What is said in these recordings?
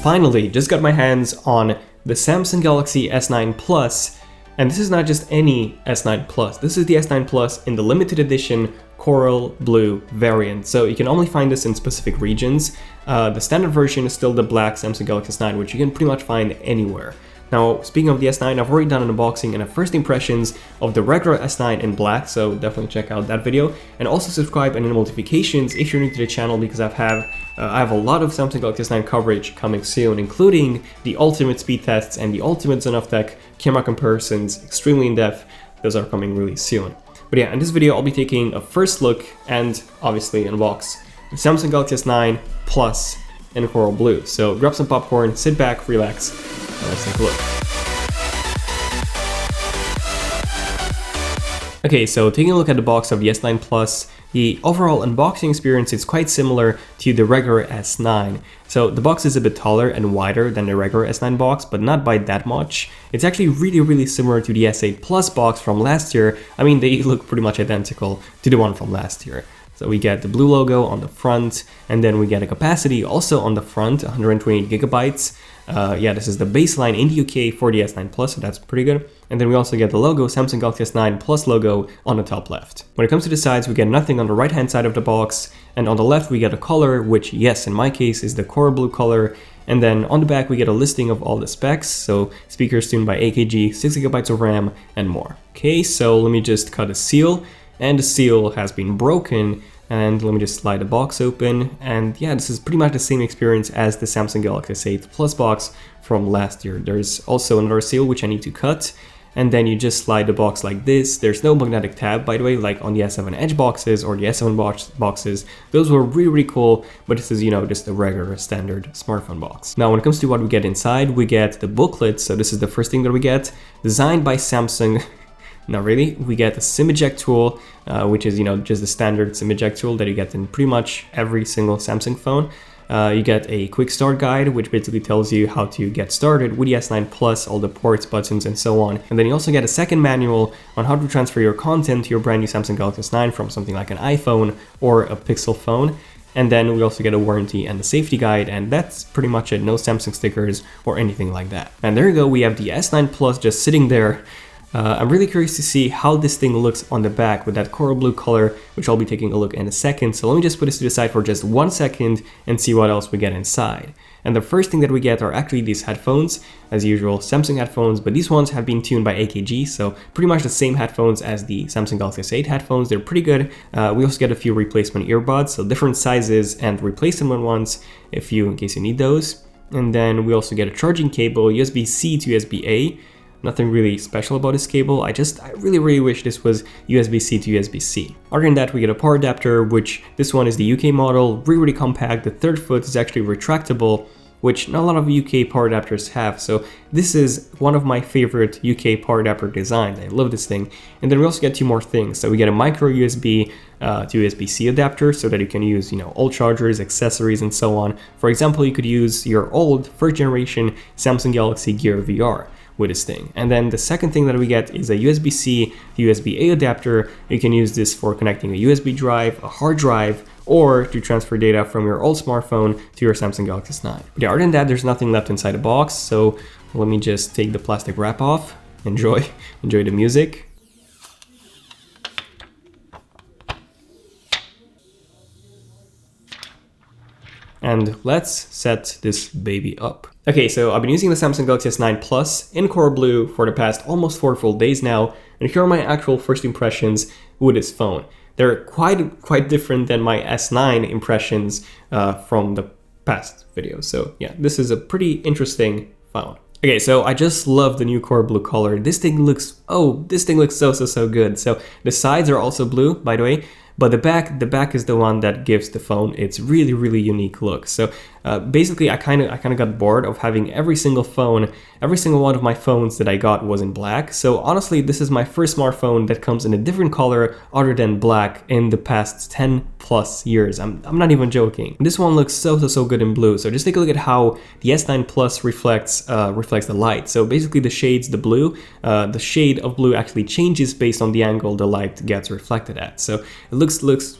Finally, just got my hands on the Samsung Galaxy S9 Plus, and this is not just any S9 Plus, this is the S9 Plus in the limited edition coral blue variant. So you can only find this in specific regions. The standard version is still the black Samsung Galaxy S9, which you can pretty much find anywhere. Now, speaking of the S9, I've already done an unboxing and a first impressions of the regular S9 in black, so definitely check out that video. And also subscribe and enable notifications if you're new to the channel, because I have a lot of Samsung Galaxy S9 coverage coming soon, including the ultimate speed tests and the ultimate Zone of Tech camera comparisons, extremely in-depth. Those are coming really soon. But yeah, in this video, I'll be taking a first look and obviously unbox the Samsung Galaxy S9 Plus in coral blue. So grab some popcorn, sit back, relax, and let's take a look. Okay, so taking a look at the box of the S9 Plus, the overall unboxing experience is quite similar to the regular S9. So the box is a bit taller and wider than the regular S9 box, but not by that much. It's actually really similar to the S8 Plus box from last year. I mean, they look pretty much identical to the one from last year. So we get the blue logo on the front, and then we get a capacity also on the front, 128 gigabytes. Yeah, this is the baseline in the UK for the S9 Plus, so that's pretty good. And then we also get the logo, Samsung Galaxy S9 Plus logo on the top left. When it comes to the sides, we get nothing on the right hand side of the box, and on the left we get a color, which yes, in my case is the coral blue color. And then on the back we get a listing of all the specs, so speakers tuned by AKG, 6 gigabytes of RAM, and more. Okay, so let me just cut a seal, and the seal has been broken. And let me just slide the box open, and yeah, this is pretty much the same experience as the Samsung Galaxy S8 Plus box from last year. There's also another seal which I need to cut, and then you just slide the box like this. There's no magnetic tab, by the way, like on the S7 Edge boxes or the S7 boxes. Those were really cool, but this is, you know, just a regular standard smartphone box. Now, when it comes to what we get inside, we get the booklet. So this is the first thing that we get, designed by Samsung. Not really. We get a SIM eject tool, which is, you know, just the standard SIM eject tool that you get in pretty much every single Samsung phone. You get a quick start guide, which basically tells you how to get started with the S9 Plus, all the ports, buttons, and so on. And then you also get a second manual on how to transfer your content to your brand new Samsung Galaxy S9 from something like an iPhone or a Pixel phone. And then we also get a warranty and a safety guide, and that's pretty much it. No Samsung stickers or anything like that. And there you go. We have the S9 Plus just sitting there. I'm really curious to see how this thing looks on the back with that coral blue color, which I'll be taking a look in a second. So let me just put this to the side for just 1 second and see what else we get inside. And the first thing that we get are actually these headphones, as usual, Samsung headphones, but these ones have been tuned by AKG, so pretty much the same headphones as the Samsung Galaxy S8 headphones. They're pretty good. We also get a few replacement earbuds, so different sizes and replacement ones in case you need those. And then we also get a charging cable, USB-C to USB-A. Nothing really special about this cable. I really wish this was USB-C to USB-C. Other than that, we get a power adapter, which this one is the UK model, really compact. The third foot is actually retractable, which not a lot of UK power adapters have. So this is one of my favorite UK power adapter designs. I love this thing. And then we also get two more things. So we get a micro USB to USB-C adapter so that you can use, you know, old chargers, accessories, and so on. For example, you could use your old first generation Samsung Galaxy Gear VR with this thing. And then the second thing that we get is a USB-C to USB-A adapter. You can use this for connecting a USB drive, a hard drive, or to transfer data from your old smartphone to your Samsung Galaxy S9. But yeah, other than that, there's nothing left inside the box. So let me just take the plastic wrap off. Enjoy the music. And let's set this baby up. Okay, so I've been using the Samsung Galaxy S9 Plus in coral blue for the past almost 4 full days now, and here are my actual first impressions with this phone. They're quite different than my S9 impressions from the past video. So yeah, this is a pretty interesting phone. Okay, so I just love the new coral blue color. This thing looks so good. So the sides are also blue, by the way. But the back is the one that gives the phone its really unique look. So basically, I kind of got bored of having every single one of my phones that I got was in black. So honestly, this is my first smartphone that comes in a different color other than black in the past 10 plus years. I'm not even joking. This one looks so good in blue. So just take a look at how the S9 Plus reflects the light. So basically, the shades, the shade of blue actually changes based on the angle the light gets reflected at. So it looks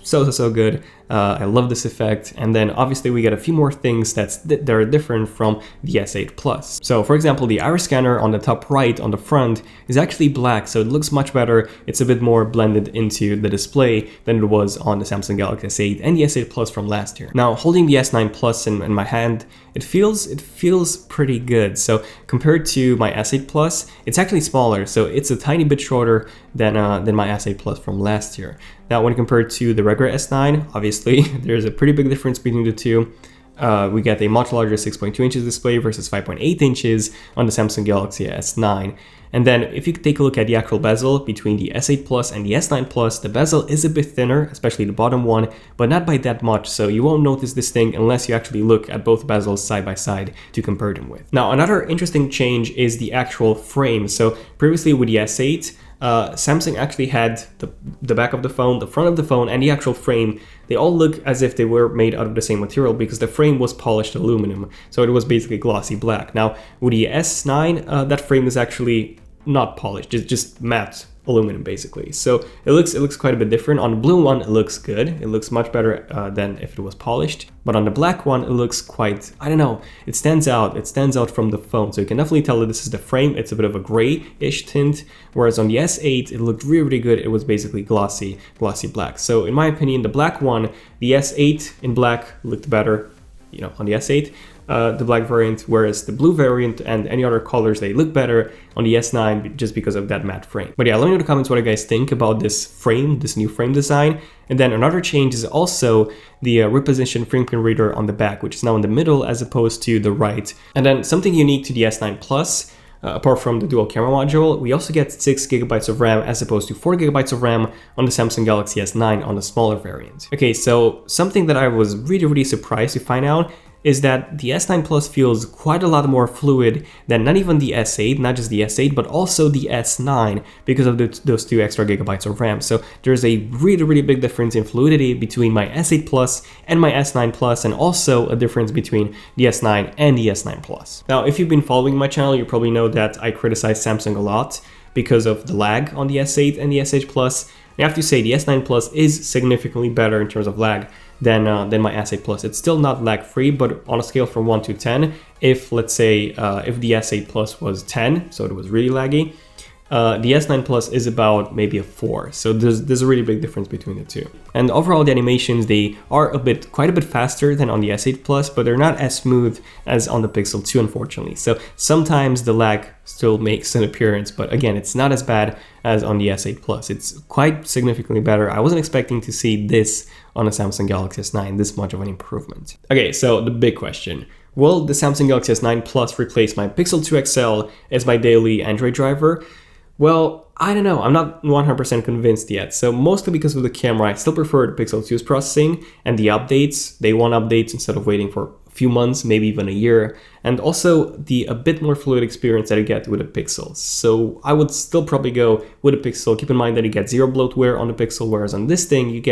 so good. I love this effect. And then obviously we get a few more things that are different from the S8 Plus. So for example, the iris scanner on the top right on the front is actually black, so it looks much better. It's a bit more blended into the display than it was on the Samsung Galaxy S8 and the S8 Plus from last year. Now, holding the S9 Plus in my hand, it feels pretty good. So compared to my S8 Plus, it's actually smaller, so it's a tiny bit shorter than my S8 Plus from last year. Now, when compared to the regular S9, obviously there's a pretty big difference between the two. We get a much larger 6.2 inches display versus 5.8 inches on the Samsung Galaxy S9. And then if you take a look at the actual bezel between the S8 Plus and the S9 Plus, the bezel is a bit thinner, especially the bottom one, but not by that much, so you won't notice this thing unless you actually look at both bezels side by side to compare them with. Now, another interesting change is the actual frame. So previously with the S8, Samsung actually had the back of the phone, the front of the phone, and the actual frame. They all look as if they were made out of the same material because the frame was polished aluminum, so it was basically glossy black. Now with the S9, that frame is actually not polished, it's just matte aluminum basically. So it looks quite a bit different. On the blue one, it looks good. It looks much better than if it was polished. But on the black one, it looks quite, I don't know, it stands out. It stands out from the phone. So you can definitely tell that this is the frame. It's a bit of a grayish tint. Whereas on the S8, it looked really, really good. It was basically glossy black. So in my opinion, the black one, the S8 in black looked better, you know, on the S8. The black variant, whereas the blue variant and any other colors, they look better on the S9 just because of that matte frame. But yeah, let me know in the comments what you guys think about this frame, this new frame design. And then another change is also the repositioned fingerprint reader on the back, which is now in the middle as opposed to the right. And then something unique to the S9 Plus, apart from the dual camera module, we also get 6 GB of RAM as opposed to 4 GB of RAM on the Samsung Galaxy S9 on the smaller variant. Okay, so something that I was really, really surprised to find out is that the S9 Plus feels quite a lot more fluid than not even the S8, not just the S8, but also the S9 because of those 2 extra gigabytes of RAM. So there's a really, really big difference in fluidity between my S8 Plus and my S9 Plus, and also a difference between the S9 and the S9 Plus. Now, if you've been following my channel, you probably know that I criticize Samsung a lot because of the lag on the S8 and the S8 Plus. I have to say the S9 Plus is significantly better in terms of lag than my S8 Plus. It's still not lag free, but on a scale from 1 to 10, if let's say if the S8 Plus was 10, so it was really laggy, the S9 Plus is about maybe a 4. So there's a really big difference between the two. And overall, the animations, they are quite a bit faster than on the S8 Plus, but they're not as smooth as on the Pixel 2, unfortunately. So sometimes the lag still makes an appearance, but again, it's not as bad as on the S8 Plus. It's quite significantly better. I wasn't expecting to see this on a Samsung Galaxy S9, this much of an improvement. Okay, so the big question. Will the Samsung Galaxy S9 Plus replace my Pixel 2 XL as my daily Android driver? Well, I don't know, I'm not 100% convinced yet. So mostly because of the camera, I still prefer the Pixel 2's processing and the updates. They want updates instead of waiting for a few months, maybe even a year. And also a bit more fluid experience that you get with a Pixel. So I would still probably go with a Pixel. Keep in mind that you get 0 bloatware on the Pixel, whereas on this thing, you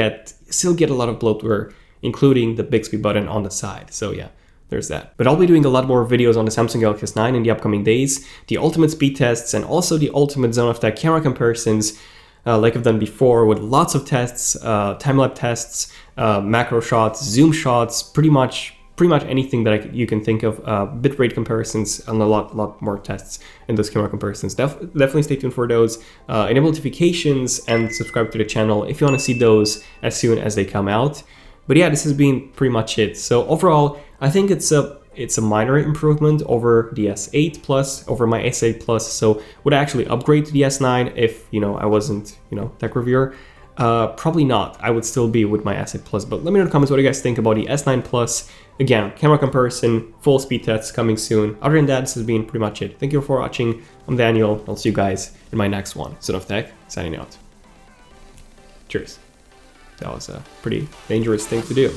still get a lot of bloatware, including the Bixby button on the side. So yeah. There's that. But I'll be doing a lot more videos on the Samsung Galaxy S9 in the upcoming days, the ultimate speed tests, and also the ultimate zone of tech camera comparisons, like I've done before, with lots of tests, time-lapse tests, macro shots, zoom shots, pretty much anything that you can think of, bitrate comparisons, and a lot more tests in those camera comparisons. Definitely stay tuned for those. Enable notifications and subscribe to the channel if you want to see those as soon as they come out. But yeah, this has been pretty much it. So overall, I think it's a minor improvement over the S8 Plus, over my S8 Plus. So would I actually upgrade to the S9 if, I wasn't, tech reviewer? Probably not. I would still be with my S8 Plus. But let me know in the comments what you guys think about the S9 Plus. Again, camera comparison, full speed tests coming soon. Other than that, this has been pretty much it. Thank you for watching. I'm Daniel. I'll see you guys in my next one. Zone of Tech, signing out. Cheers. That was a pretty dangerous thing to do.